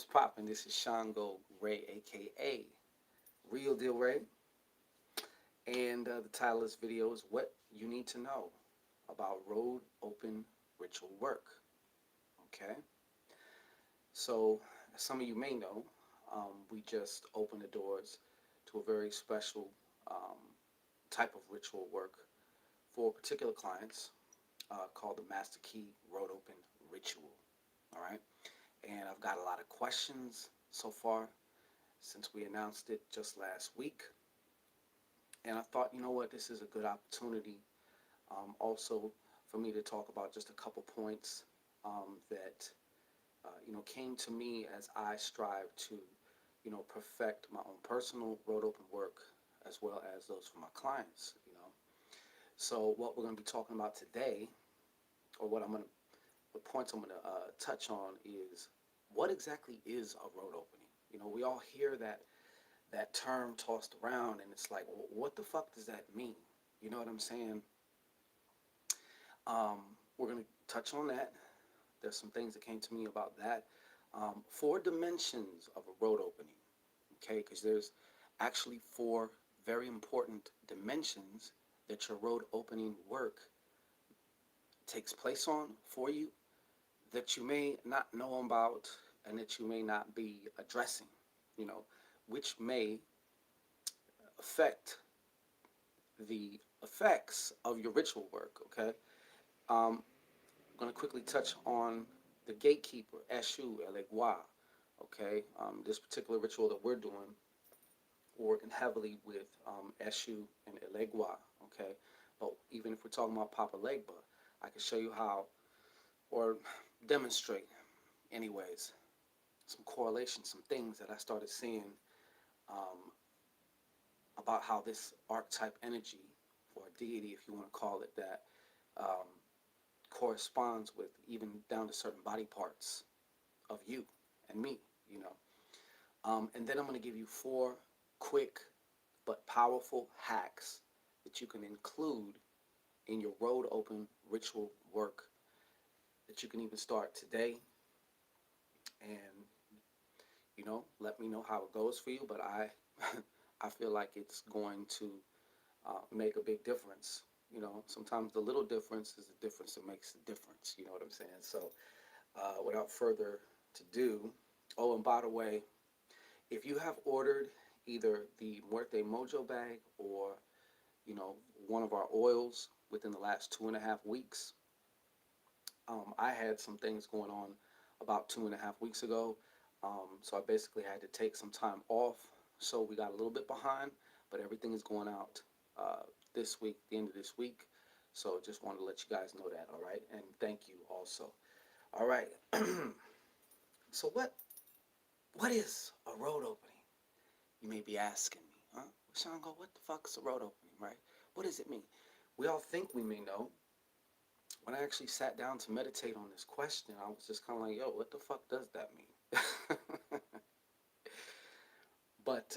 What's poppin'? This is ShanGO Ray, aka Real Deal Ray, and the title of this video is "What You Need to Know About Road Open Ritual Work." Okay, so as some of you may know, we just opened the doors to a very special um, type of ritual work for particular clients called the Master Key Road Open Ritual. All right, and I've got a lot of questions so far since we announced it just last week. And I thought, you know what, this is a good opportunity also for me to talk about just a couple points that, came to me as I strive to, perfect my own personal road open work as well as those for my clients. So what we're going to be talking about today, or the points I'm going to touch on is what exactly is a road opening? We all hear that term tossed around, and it's like, well, what the fuck does that mean? You know what I'm saying? Um, we're going to touch on that. There's some things that came to me about that. Four dimensions of a road opening, okay? Because there's actually four very important dimensions that your road opening work takes place on for you that you may not know about and that you may not be addressing, you know, which may affect the effects of your ritual work, okay? I'm going to quickly touch on the gatekeeper, Eshu Elegwa, okay? This particular ritual that we're doing, we're working heavily with Eshu and Elegwa, okay? But even if we're talking about Papa Legba, I can show you how, or demonstrate, anyways, some correlations, some things that I started seeing um, about how this archetype energy, or deity, if you want to call it that, um, corresponds with even down to certain body parts of you and me. And then I'm going to give you four quick but powerful hacks that you can include in your road open ritual work that you can even start today. And let me know how it goes for you. But I I feel like it's going to make a big difference. Sometimes the little difference is the difference that makes the difference. You know what I'm saying? So without further to do, oh, and by the way, if you have ordered either the Muerte Mojo bag or one of our oils within the last 2.5 weeks, I had some things going on about 2.5 weeks ago. So I basically had to take some time off. So we got a little bit behind, but everything is going out this week, the end of this week. So just wanted to let you guys know that, all right? And thank you also. All right. So what is a road opening? You may be asking me, huh? Shango, what the fuck is a road opening, right? What does it mean? We all think we may know. When I actually sat down to meditate on this question, I was just kind of like, yo, what the fuck does that mean? But,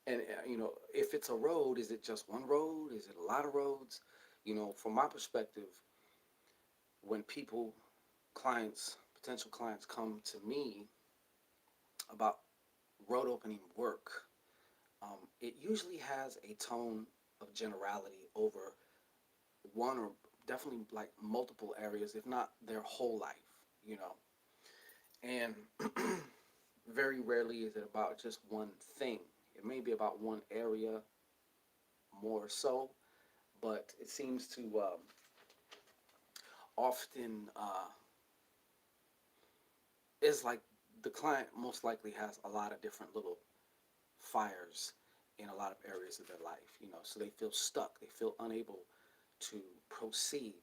and, if it's a road, is it just one road? Is it a lot of roads? From my perspective, when clients, potential clients come to me about road opening work, it usually has a tone of generality over one or definitely like multiple areas, if not their whole life. And very rarely is it about just one thing. It may be about one area more so, but it seems to often is like the client most likely has a lot of different little fires in a lot of areas of their life. So they feel stuck, they feel unable to proceed,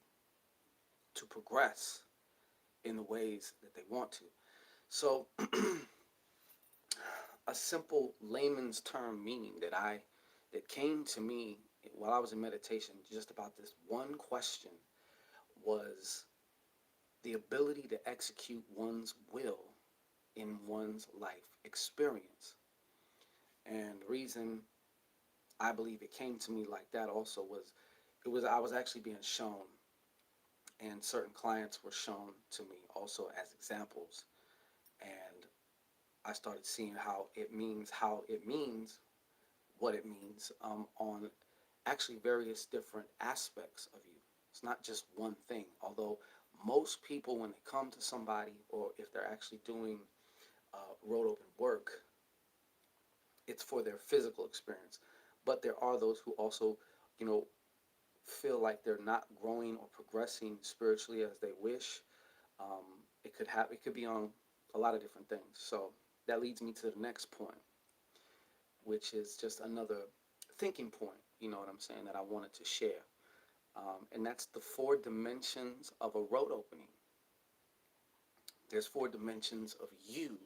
to progress in the ways that they want to. So a simple layman's term meaning that came to me while I was in meditation just about this one question was the ability to execute one's will in one's life experience. And the reason I believe it came to me like that also was I was actually being shown, and certain clients were shown to me also as examples. And I started seeing how it means what it means on actually various different aspects of you. It's not just one thing. Although most people, when they come to somebody or if they're actually doing road open work, it's for their physical experience. But there are those who also, you know, feel like they're not growing or progressing spiritually as they wish. It could be on a lot of different things. So that leads me to the next point, which is just another thinking point. You know what I'm saying, that I wanted to share, and that's the four dimensions of a road opening. There's four dimensions of you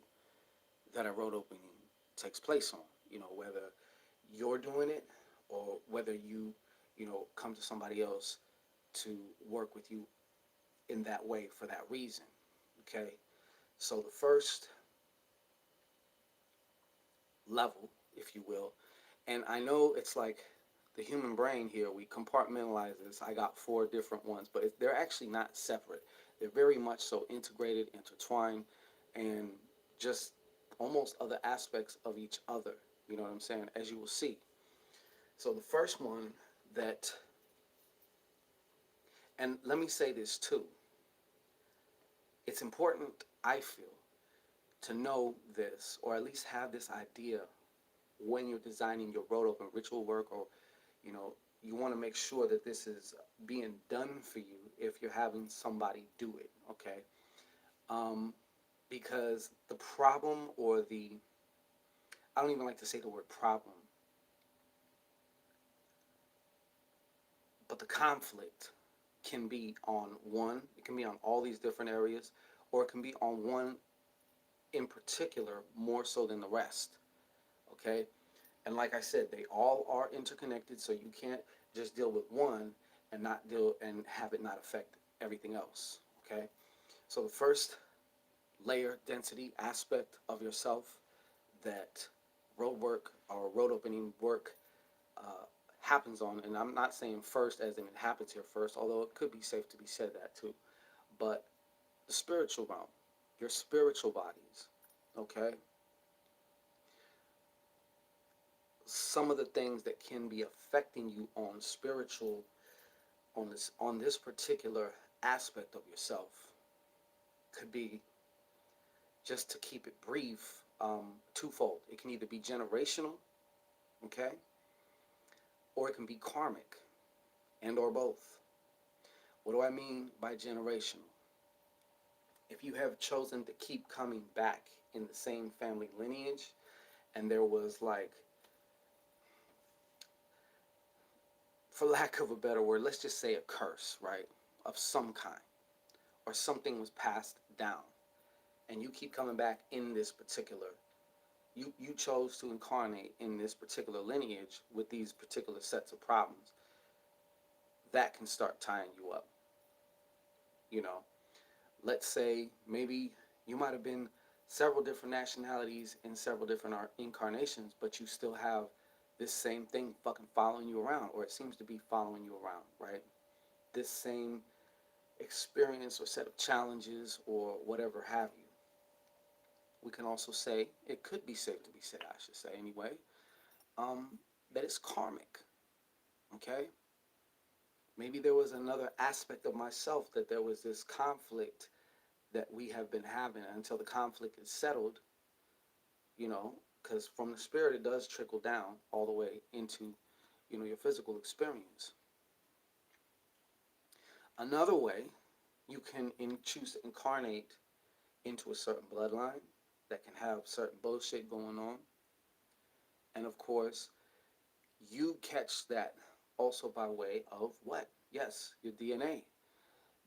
that a road opening takes place on. You know, whether you're doing it or whether you come to somebody else to work with you in that way for that reason. Okay, so the first level, if you will, and I know it's like the human brain here, we compartmentalize this. I got four different ones, but they're actually not separate. They're very much so integrated, intertwined, and just almost other aspects of each other. You know what I'm saying? As you will see. So the first one that, and let me say this too, it's important, I feel, to know this, or at least have this idea when you're designing your road open ritual work, or you know, you want to make sure that this is being done for you if you're having somebody do it. Okay, um, because the problem, or the, I don't even like to say the word problem, but the conflict can be on one. It can be on all these different areas, or it can be on one in particular more so than the rest. Okay, and like I said, they all are interconnected, so you can't just deal with one and not deal and have it not affect everything else. Okay, so the first layer, density aspect of yourself that road work or road opening work uh, happens on, and I'm not saying first as in it happens here first, although it could be safe to be said that too, but the spiritual realm, your spiritual bodies. Okay, some of the things that can be affecting you on spiritual, on this particular aspect of yourself, could be, just to keep it brief, twofold. It can either be generational, okay, or it can be karmic, and or both. What do I mean by generational? If you have chosen to keep coming back in the same family lineage, and there was like, for lack of a better word, let's just say a curse, right, of some kind, or something was passed down, and you keep coming back in this particular, you chose to incarnate in this particular lineage with these particular sets of problems, that can start tying you up. You know, let's say maybe you might have been several different nationalities in several different incarnations, but you still have this same thing fucking following you around, or it seems to be following you around, right? This same experience or set of challenges or whatever have you. We can also say, it could be safe to be said, I should say anyway, that it's karmic. Okay, maybe there was another aspect of myself, that there was this conflict that we have been having until the conflict is settled, you know, because from the spirit it does trickle down all the way into, your physical experience. Another way, you can choose to incarnate into a certain bloodline that can have certain bullshit going on. And of course, you catch that also by way of what? Yes, your DNA.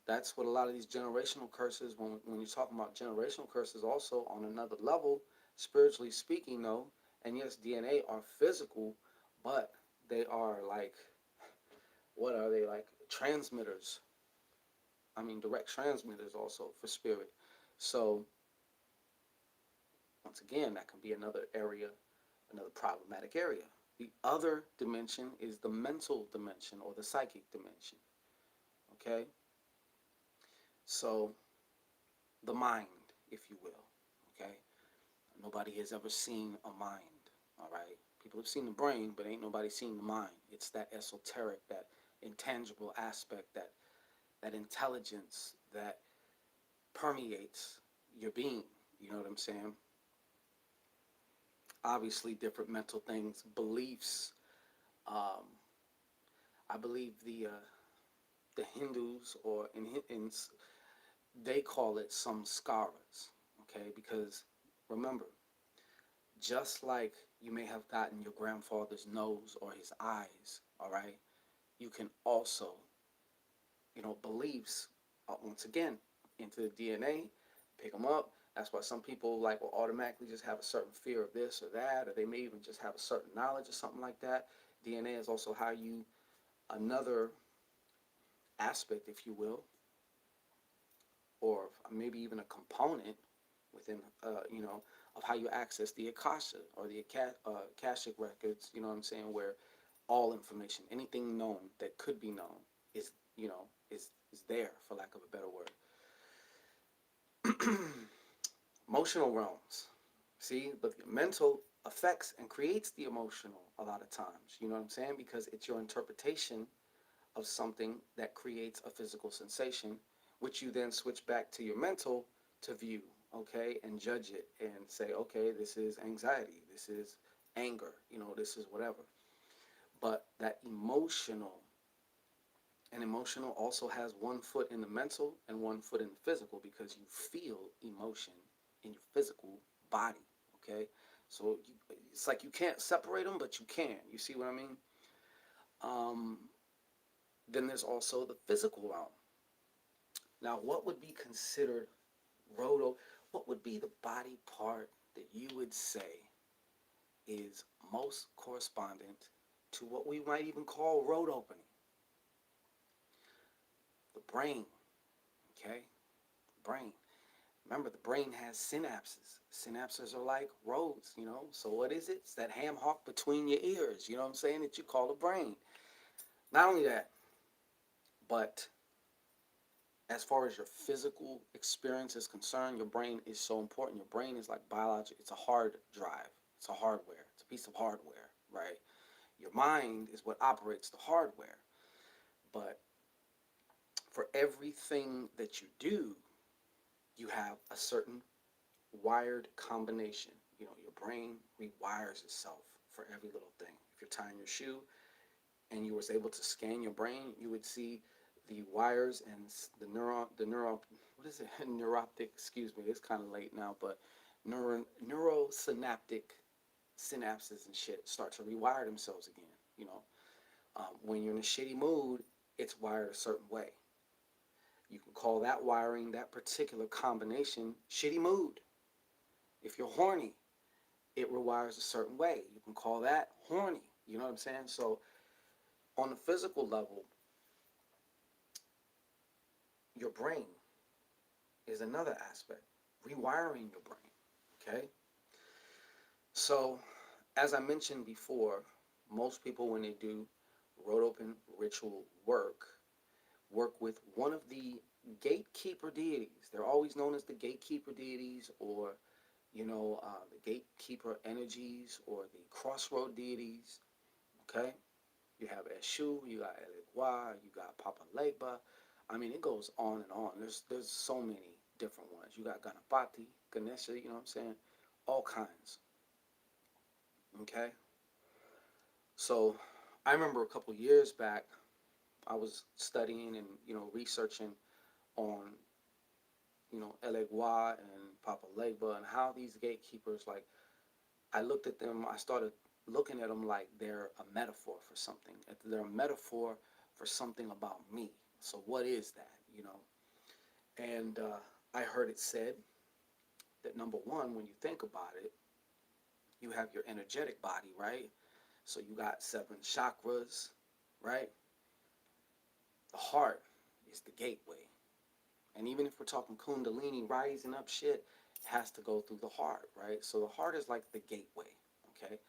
That's what a lot of these generational curses, when you're talking about generational curses, also on another level, spiritually speaking, though, and yes, DNA are physical, but they are like, what are they like? Transmitters. I mean, direct transmitters also for spirit. So, once again, that can be another area, another problematic area. The other dimension is the mental dimension or the psychic dimension. Okay? So, the mind, if you will. Okay? Nobody has ever seen a mind, all right? People have seen the brain, but ain't nobody seen the mind. It's that esoteric, that intangible aspect, that intelligence that permeates your being. You know what I'm saying? Obviously, different mental things, beliefs. Um, I believe the Hindus, or in they call it samskaras, okay? Because remember, just like you may have gotten your grandfather's nose or his eyes, all right, you can also, beliefs, once again, into the DNA, pick them up. That's why some people like will automatically just have a certain fear of this or that, or they may even just have a certain knowledge or something like that. DNA is also how you, another aspect, if you will, or maybe even a component within, of how you access the Akasha or the Akashic records, you know what I'm saying, where all information, anything known that could be known is, is there, for lack of a better word. Emotional realms. See, but the mental affects and creates the emotional a lot of times, you know what I'm saying? Because it's your interpretation of something that creates a physical sensation, which you then switch back to your mental to view, okay, and judge it and say, okay, this is anxiety, this is anger, this is whatever. But that emotional, and emotional also has one foot in the mental and one foot in the physical, because you feel emotion in your physical body, okay? So it's like you can't separate them, but you can. You see what I mean? Um, then there's also the physical realm. Now, what would be considered roto? What would be the body part that you would say is most correspondent to what we might even call road opening? The brain, okay? Brain. Remember, the brain has synapses. Synapses are like roads. So what is it? It's that ham hock between your ears, you know what I'm saying, that you call the brain. Not only that, but as far as your physical experience is concerned, your brain is so important. Your brain is like biological. It's a hard drive. It's a hardware. It's a piece of hardware, right? Your mind is what operates the hardware. But for everything that you do, you have a certain wired combination. Your brain rewires itself for every little thing. If you're tying your shoe and you was able to scan your brain, you would see the wires and what is it? Neuroptic, excuse me, it's kind of late now, but neurosynaptic synapses and shit start to rewire themselves again. When you're in a shitty mood, it's wired a certain way. You can call that wiring, that particular combination, shitty mood. If you're horny, it rewires a certain way. You can call that horny. You know what I'm saying? So on the physical level, your brain is another aspect. Rewiring your brain. Okay? So as I mentioned before, most people when they do road open ritual work with one of the gatekeeper deities. They're always known as the gatekeeper deities, or the gatekeeper energies, or the crossroad deities. Okay, you have Eshu, you got Elegua, you got Papa Legba. I mean, it goes on and on. There's so many different ones. You got Ganapati, Ganesha. You know what I'm saying? All kinds. Okay, so I remember a couple years back, I was studying and researching on Elegua and Papa Legba and how these gatekeepers, like, I looked at them, I started looking at them like they're a metaphor for something. They're a metaphor for something about me. So what is that, And I heard it said that number one, when you think about it, you have your energetic body, right? So you got 7 chakras, right? The heart is the gateway. And even if we're talking Kundalini rising up shit, it has to go through the heart, right? So the heart is like the gateway, okay?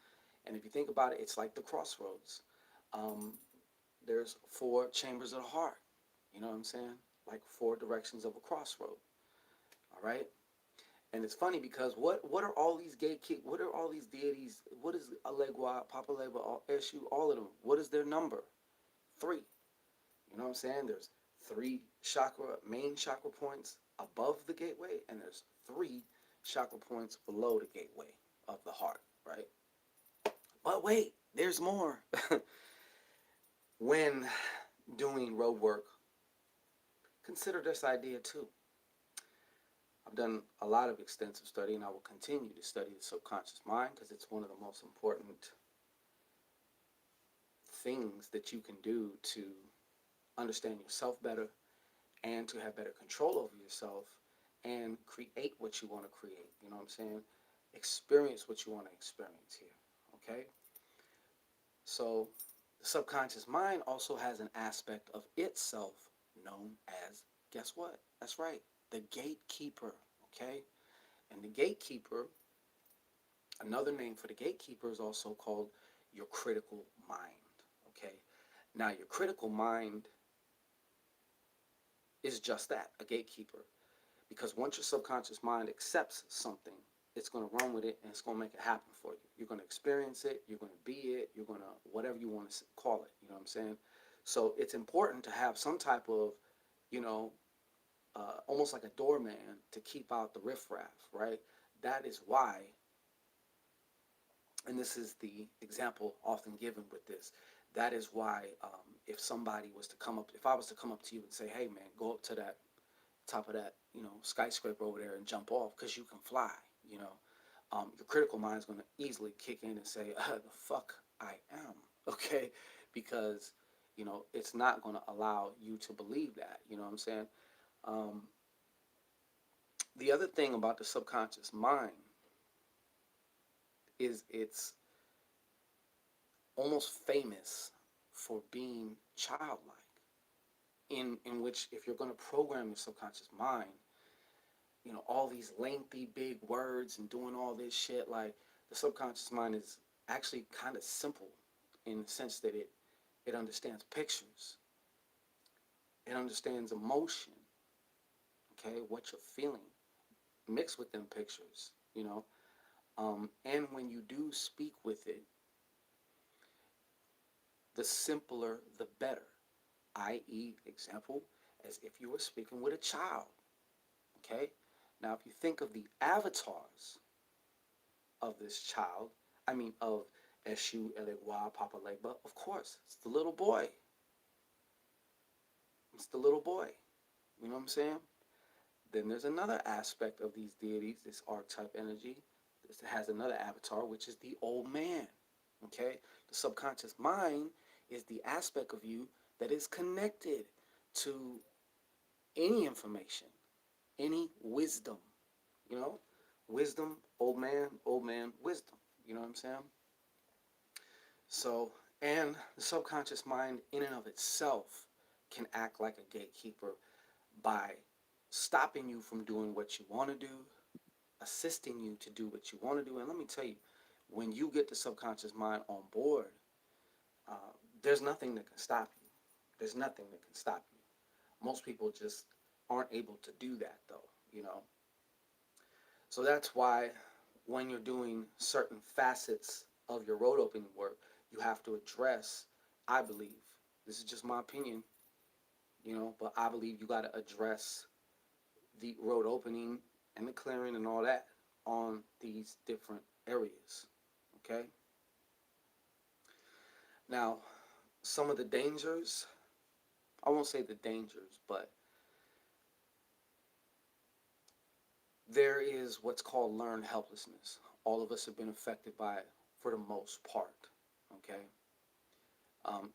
And if you think about it, it's like the crossroads. Um, there's 4 chambers of the heart. You know what I'm saying? Like 4 directions of a crossroad. All right. And it's funny because what are all these gatekeep? What are all these deities? What is Alegua, Papa Legua, Eshu, all of them? What is their number? Three. You know what I'm saying? There's three chakra main chakra points above the gateway, and there's three chakra points below the gateway of the heart, right? But wait, there's more. When doing road work, consider this idea too. I've done a lot of extensive study, and I will continue to study the subconscious mind because it's one of the most important things that you can do to understand yourself better and to have better control over yourself and create what you want to create. You know what I'm saying? Experience what you want to experience here. Okay? So the subconscious mind also has an aspect of itself known as, guess what? That's right, the gatekeeper. Okay? And the gatekeeper, another name for the gatekeeper is also called your critical mind. Okay? Now, your critical mind is just that, a gatekeeper. Because once your subconscious mind accepts something, it's going to run with it and it's going to make it happen for you. You're going to experience it, you're going to be it, you're going to, whatever you want to call it. You know what I'm saying? So it's important to have some type of, you know, almost like a doorman to keep out the riffraff, right? That is why, and this is the example often given with this, that is why if somebody was to come up, if I was to come up to you and say, hey man, go up to that top of that, you know, skyscraper over there and jump off because you can fly, you know, your critical mind is going to easily kick in and say, the fuck I am, okay? Because, you know, it's not going to allow you to believe that, you know what I'm saying? Um, the other thing about the subconscious mind is it's almost famous for being childlike, in which if you're going to program your subconscious mind, you know, all these lengthy big words and doing all this shit, like the subconscious mind is actually kind of simple in the sense that it understands pictures, it understands emotion, okay, what you're feeling mixed with them pictures, you know. And when you do speak with it, the simpler the better, i.e., example, as if you were speaking with a child, okay. Now if you think of the avatars of this child, I mean of Eshu, Elegwa, Papa Legba, of course, it's the little boy. It's the little boy. You know what I'm saying? Then there's another aspect of these deities, this archetype energy. This has another avatar, which is the old man. Okay? The subconscious mind is the aspect of you that is connected to any information, any wisdom. You know? Wisdom, old man, wisdom. You know what I'm saying? So, and the subconscious mind, in and of itself, can act like a gatekeeper by stopping you from doing what you want to do, assisting you to do what you want to do. And let me tell you, when you get the subconscious mind on board, uh, there's nothing that can stop you. There's nothing that can stop you. Most people just aren't able to do that, though, you know. So that's why when you're doing certain facets of your road opening work, you have to address, I believe, this is just my opinion, you know, but I believe you got to address the road opening and the clearing and all that on these different areas. Okay? Now, some of the dangers, I won't say the dangers, but there is what's called learned helplessness. All of us have been affected by it for the most part. Okay?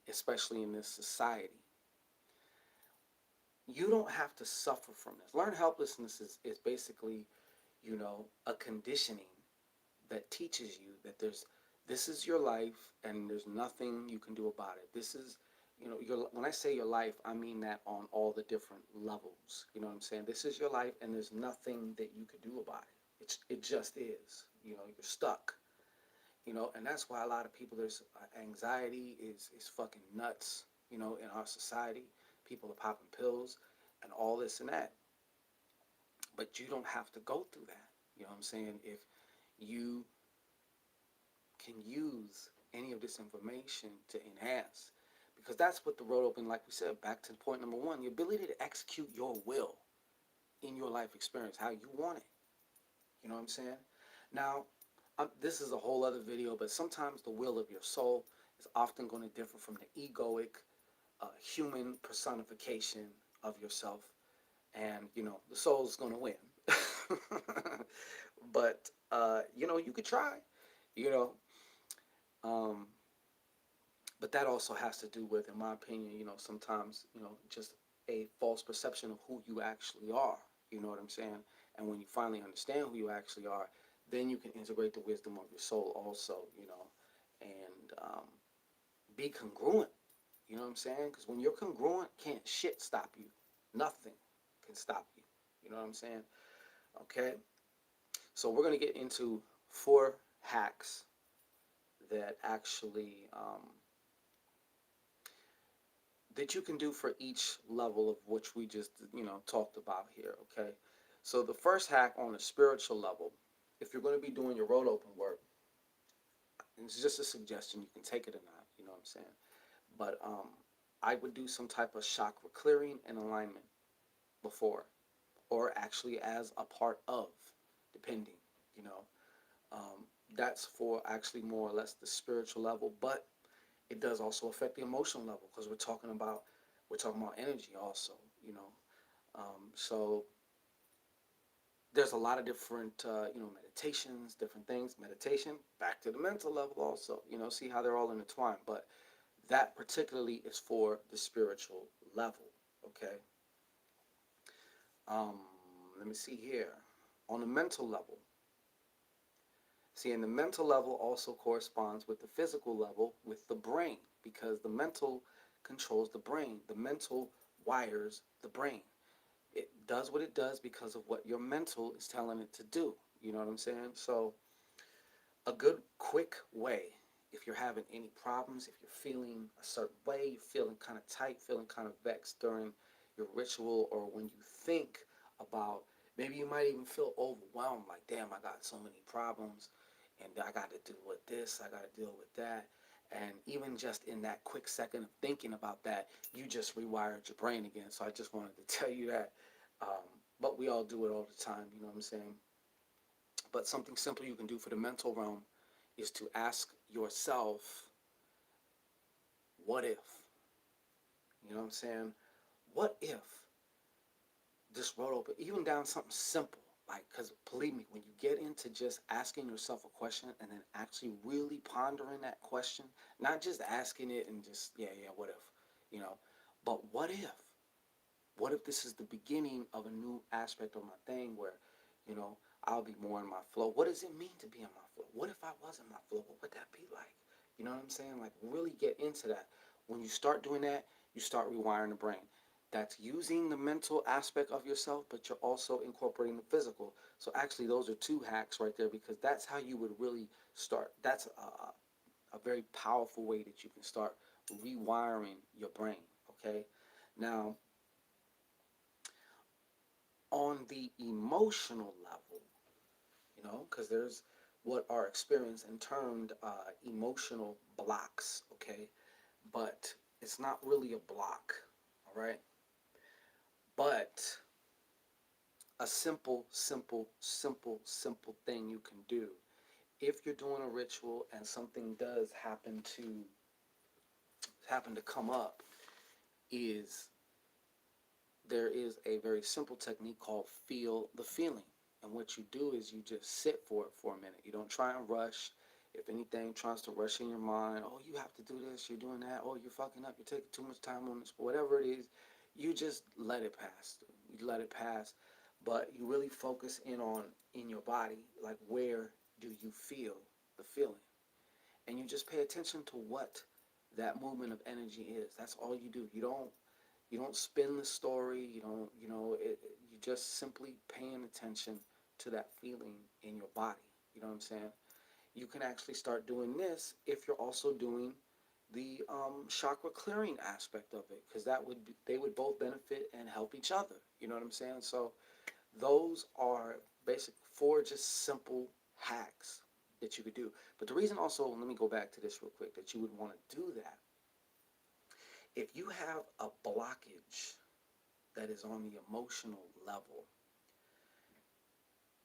Especially in this society. You don't have to suffer from this. Learned helplessness is basically, you know, a conditioning that teaches you that this is your life and there's nothing you can do about it. This is, you know, your, when I say your life, I mean that on all the different levels. You know what I'm saying? This is your life and there's nothing that you could do about it. It just is. You know, you're stuck. You know, and that's why a lot of people, there's anxiety is fucking nuts, you know, in our society. People are popping pills and all this and that. But you don't have to go through that. You know what I'm saying? If you can use any of this information to enhance, because that's what the road open, like we said, back to point number one, the ability to execute your will in your life experience, how you want it. You know what I'm saying? Now, this is a whole other video, but sometimes the will of your soul is often going to differ from the egoic, human personification of yourself. And, the soul's going to win. But, you could try, you know. Um, but that also has to do with, in my opinion, sometimes, just a false perception of who you actually are. You know what I'm saying? And when you finally understand who you actually are, then you can integrate the wisdom of your soul also, and be congruent. You know what I'm saying? Because when you're congruent, can't shit stop you. Nothing can stop you. You know what I'm saying? Okay. So we're going to get into 4 hacks that actually that you can do for each level of which we just talked about here. Okay. So the first hack on a spiritual level, if you're going to be doing your road open work, and it's just a suggestion, you can take it or not. You know what I'm saying? But I would do some type of chakra clearing and alignment before, or actually as a part of, depending. You know, that's for actually more or less the spiritual level, but it does also affect the emotional level because we're talking about energy also. You know, so there's a lot of different meditations, different things. Meditation back to the mental level also. See how they're all intertwined, but that particularly is for the spiritual level. Okay. Um, Let me see here. On the mental level, see, and the mental level also corresponds with the physical level with the brain because the mental controls the brain. The mental wires the brain. It does what it does because of what your mental is telling it to do. You know what I'm saying? So, a good, quick way, if you're having any problems, if you're feeling a certain way, you're feeling kind of tight, feeling kind of vexed during your ritual, or when you think about, maybe you might even feel overwhelmed, like, damn, I got so many problems, and I got to deal with this, I got to deal with that. And even just in that quick second of thinking about that, you just rewired your brain again. So I just wanted to tell you that. Um, but we all do it all the time, you know what I'm saying? But something simple you can do for the mental realm is to ask yourself, what if? You know what I'm saying? What if this road open, even down something simple, like, because believe me, when you get into just asking yourself a question and then actually really pondering that question, not just asking it and just, yeah, yeah, what if, you know, but what if? What if this is the beginning of a new aspect of my thing where, you know, I'll be more in my flow? What does it mean to be in my flow? What if I was in my flow? What would that be like? You know what I'm saying? Like, really get into that. When you start doing that, you start rewiring the brain. That's using the mental aspect of yourself, but you're also incorporating the physical. So actually, those are 2 hacks right there because that's how you would really start. That's a very powerful way that you can start rewiring your brain. Okay. Now, on the emotional level, because there's what are experienced and termed emotional blocks, okay? But it's not really a block, all right? But a simple thing you can do if you're doing a ritual and something does happen to come up is there is a very simple technique called feel the feeling. And what you do is you just sit for it for a minute. You don't try and rush. If anything tries to rush in your mind, oh, you have to do this, you're doing that, oh, you're fucking up, you're taking too much time on this, whatever it is, you just let it pass. You let it pass. But you really focus in your body, like where do you feel the feeling? And you just pay attention to what that movement of energy is. That's all you do. You don't spin the story. You don't, you just simply paying attention to that feeling in your body. You know what I'm saying? You can actually start doing this if you're also doing the chakra clearing aspect of it, because they would both benefit and help each other. You know what I'm saying? So those are basic four just simple hacks that you could do. But the reason also, let me go back to this real quick, that you would want to do that, if you have a blockage that is on the emotional level,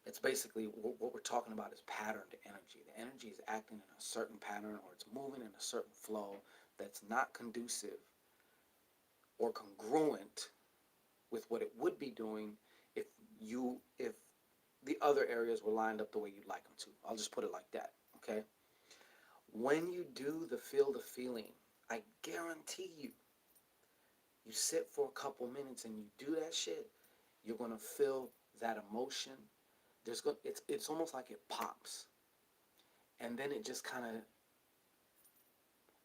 it's basically what we're talking about is patterned energy. The energy is acting in a certain pattern, or it's moving in a certain flow that's not conducive or congruent with what it would be doing if if the other areas were lined up the way you'd like them to. I'll just put it like that. Okay. When you do the feel the feeling, I guarantee you, you sit for a couple minutes and you do that shit, you're gonna feel that emotion. It's almost like it pops, and then it just kind of,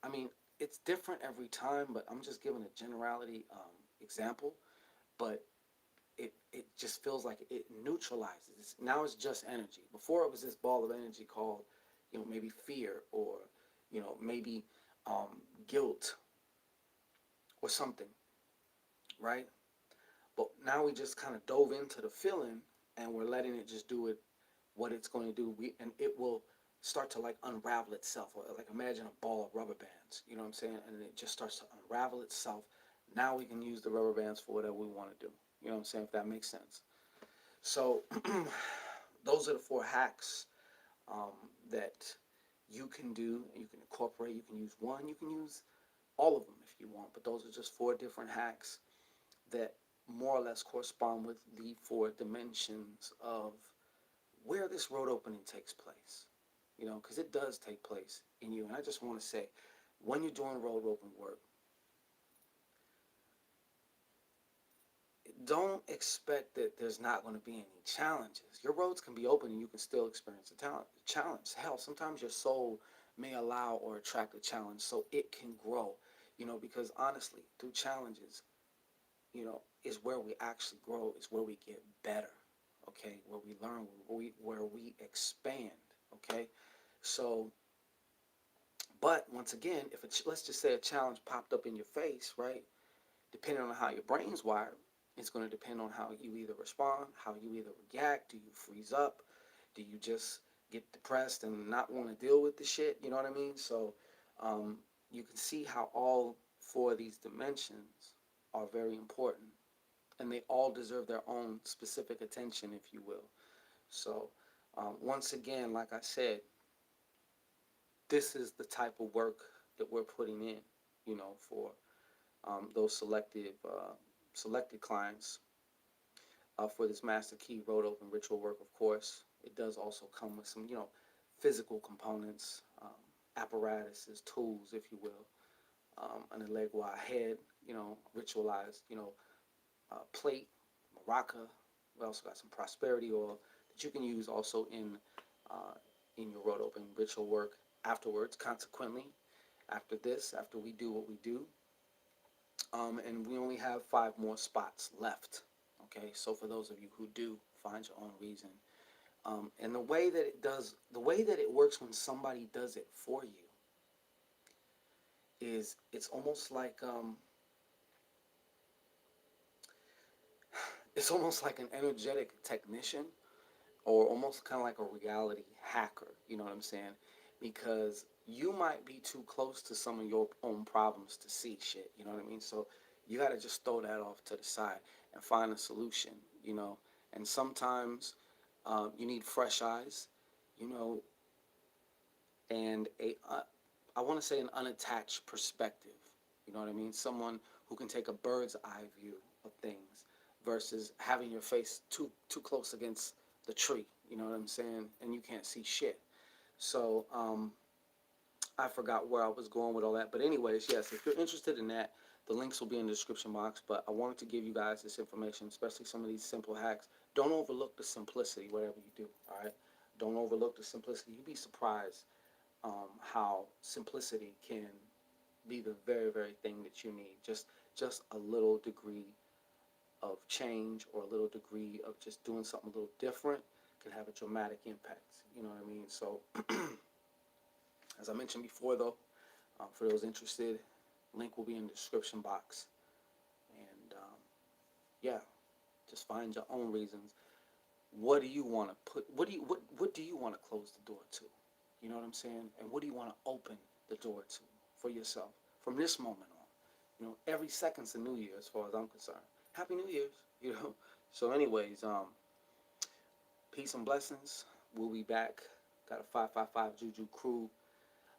I mean, it's different every time, but I'm just giving a generality example. But it just feels like it neutralizes. Now it's just energy. Before it was this ball of energy called, maybe fear, or maybe guilt or something, right? But now we just kind of dove into the feeling, and we're letting it just do it what it's going to do. And it will start to like unravel itself. Or like imagine a ball of rubber bands, you know what I'm saying? And it just starts to unravel itself. Now we can use the rubber bands for whatever we want to do. You know what I'm saying? If that makes sense. So those are the four hacks um, that you can do, and you can incorporate. You can use one, you can use all of them if you want, but those are just four different hacks that more or less correspond with the four dimensions of where this road opening takes place. Because it does take place in you. And I just want to say, when you're doing road open work, don't expect that there's not going to be any challenges. Your roads can be open and you can still experience a challenge. Hell, sometimes your soul may allow or attract a challenge so it can grow. Because honestly, through challenges, is where we actually grow, is where we get better. Okay, where we learn, where we expand. Okay, so, but once again, if let's just say a challenge popped up in your face, right? Depending on how your brain's wired, it's going to depend on how you either respond, how you either react. Do you freeze up? Do you just get depressed and not want to deal with the shit? You know what I mean? So um, you can see how all four of these dimensions are very important, and they all deserve their own specific attention, if you will. So once again, like I said, this is the type of work that we're putting in, for those selected clients for this Master Key Road Open ritual work. Of course, it does also come with some, physical components, apparatuses, tools, if you will, an Elegua head, ritualized, plate, maraca. We also got some prosperity oil that you can use also uh, in your road open ritual work afterwards. Consequently, after this, after we do what we do, and we only have 5 more spots left. Okay, so for those of you who do find your own reason, and the way that it works when somebody does it for you is it's almost like it's almost like an energetic technician, or almost kind of like a reality hacker. You know what I'm saying? Because you might be too close to some of your own problems to see shit. You know what I mean? So you got to just throw that off to the side and find a solution. And sometimes you need fresh eyes. You know, and I want to say an unattached perspective. You know what I mean? Someone who can take a bird's eye view of things versus having your face too close against the tree. You know what I'm saying? And you can't see shit. So I forgot where I was going with all that. But anyways, yes, if you're interested in that, the links will be in the description box. But I wanted to give you guys this information, especially some of these simple hacks. Don't overlook the simplicity, whatever you do. All right. Don't overlook the simplicity. You'd be surprised how simplicity can be the very, very thing that you need. Just a little degree of change, or a little degree of just doing something a little different, can have a dramatic impact. You know what I mean? So, as I mentioned before, though, for those interested, link will be in the description box. And yeah, just find your own reasons. what do you want to put? What do you want to close the door to? You know what I'm saying? And what do you want to open the door to for yourself from this moment on? You know, every second's a new year as far as I'm concerned. Happy New Year's. You know. So, anyways, peace and blessings. We'll be back. Got a 555 Juju crew.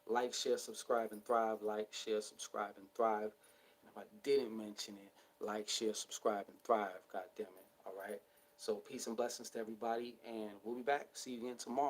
Like, share, subscribe, and thrive. Like, share, subscribe, and thrive. And if I didn't mention it, like, share, subscribe, and thrive. God damn it. All right. So, peace and blessings to everybody. And we'll be back. See you again tomorrow.